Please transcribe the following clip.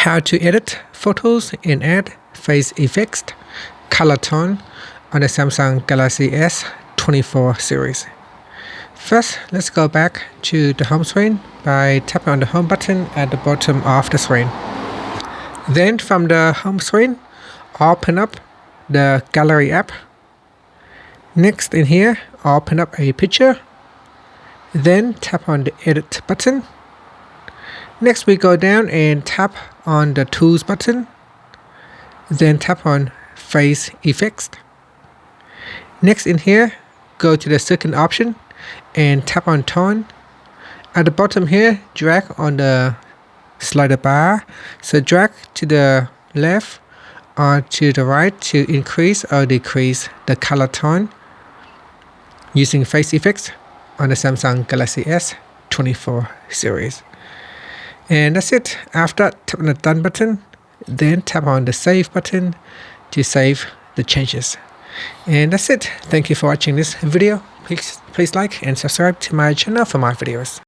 how to edit photos and add face effects, color tone on the Samsung Galaxy S24 series. First, let's go back to the home screen by tapping on the home button at the bottom of the screen. Then from the home screen, open up the Gallery app. Next in here, open up a picture. Then tap on the Edit button. Next we go down and tap on the Tools button. Then tap on Face Effects. Next in here, go to the second option and tap on Tone. At the bottom here, drag on the slider bar. So drag to the left or to the right to increase or decrease the color tone using face effects on the Samsung Galaxy S24 series. And that's it. After tap on the Done button, then tap on the Save button to save the changes. And that's it. Thank you for watching this video. Please like and subscribe to my channel for more videos.